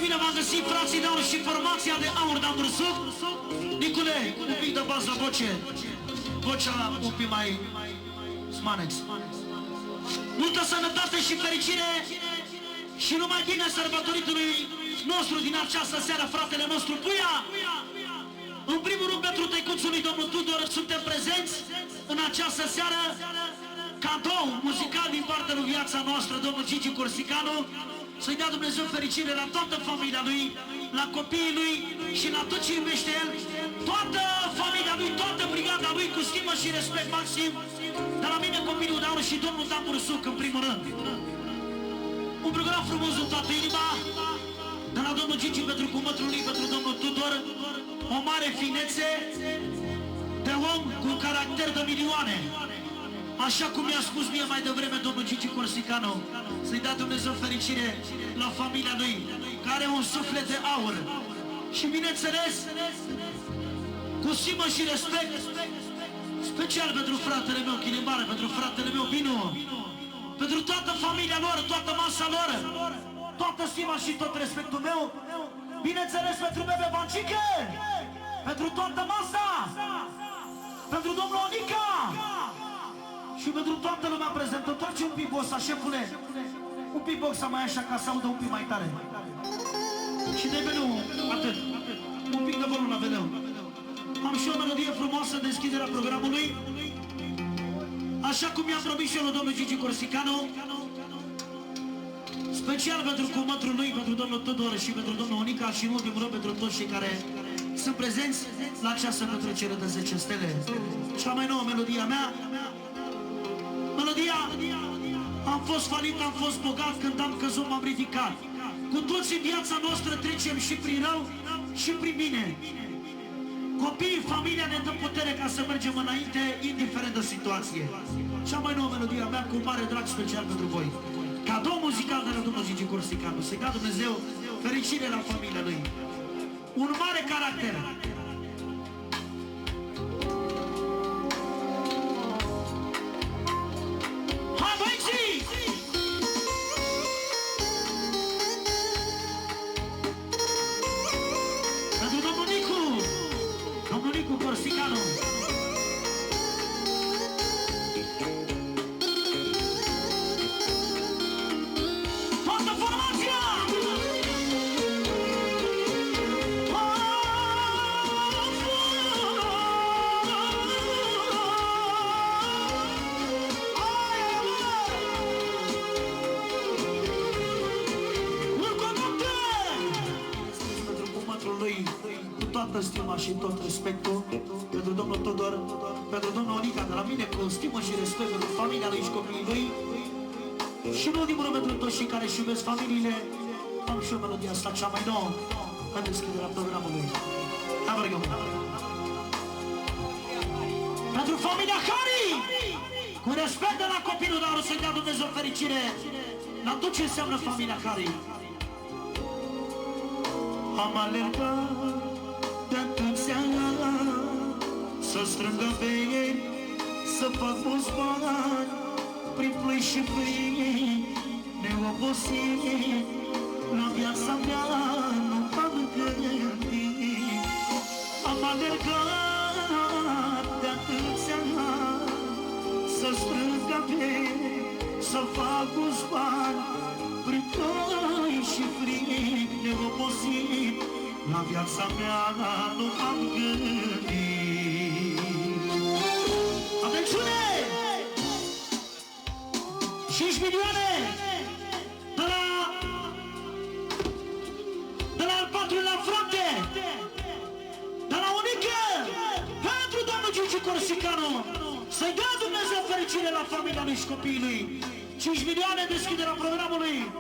bine v-am găsit, frații de aur și formația de aur de Amursuc. Nicule, un pic de bază voce. Vocea un pic mai smanex. Multă sănătate și fericire și numai bine sărbătoritului nostru din această seară, fratele nostru Puia. În primul rând pentru tăicuțul lui domnul Tudor suntem prezenți în această seară. Cadou muzical din partea lui viața noastră, domnul Gigi Corsicanu. Să-i dea Dumnezeu fericire la toată familia lui, la copiii lui și la tot ce iubește el. Toată familia lui, toată brigada lui, cu stimă și respect maxim. De la mine copilul de aur și domnul Tambursuc în primul rând. Un program frumos în toată inima. De la domnul Gigi pentru cumătrul lui, pentru domnul Tudor. O mare finețe de om cu caracter de milioane. Așa cum mi-a spus mie mai devreme domnul Gigi Corsicanu. Să-i dea Dumnezeu fericire la familia lui, care are un suflet de aur. Și bineînțeles, cu stimă și respect, special pentru fratele meu Chilimare, pentru fratele meu Binu, pentru toată familia lor, toată masa lor, toată stima și tot respectul meu, bineînțeles pentru Bebe Bancică, pentru toată masa, pentru domnul Onica și pentru toată lumea prezentă. Trage un pic boxa, șefule, un pic boxa mai așa ca să audă un pic mai tare. Și de veleu, atât, un pic de volum la veleu. Am și o melodie frumoasă, deschiderea programului, așa cum i-am promis și eu lui domnul Gigi Corsicanu, special pentru cumătrul lui, pentru domnul Tudor și pentru domnul Onica și în ultimul rând pentru toți cei care sunt prezenți la această petrecere de 10 stele. Cea mai nouă melodie a mea, melodia Am fost falit, am fost bogat, când am căzut m-am ridicat. Cu toți în viața noastră trecem și prin rău și prin bine. Copiii, familia ne dă putere ca să mergem înainte, indiferent de situație. Cea mai nouă melodie a mea, cu mare drag special pentru voi. Cadou muzical de la domnul Gigi Corsicanu. Să-i dea Dumnezeu fericire la familia lui. Un mare caracter. Hai, băieții! Pentru domnul Nicu Corsicanu. Toată formația! Cu toată stima și tot respectul pentru domnul Tudor, pentru domnul Onica, de la mine cu stimă și respect pentru familia lui și copiii lui și în ultimul rând pentru toți cei care își iubesc familiile. Am și o melodie asta cea mai nouă în deschiderea programului. Pentru familia Hari, cu respect de la copilul, dar o să-i dea Dumnezeu fericire la tot ce înseamnă familia Hari. Am alergat de atâția ani să strângă pe ei, să fac mulți bani prin plâi și prin neobosit. La viața mea nu m-am gândit. Am alergat de atâția ani să strângă pe ei, să fac mulți bani prin plâi și frig neobosit. La viața mea nu m-am gândit. Atențiune! 5 milioane de la al patrulea frate, de la Unică, pentru domnul Gigi Corsicanu. Să-i dea Dumnezeu fericire la familia lui și copiii lui. 5 milioane deschiderea programului.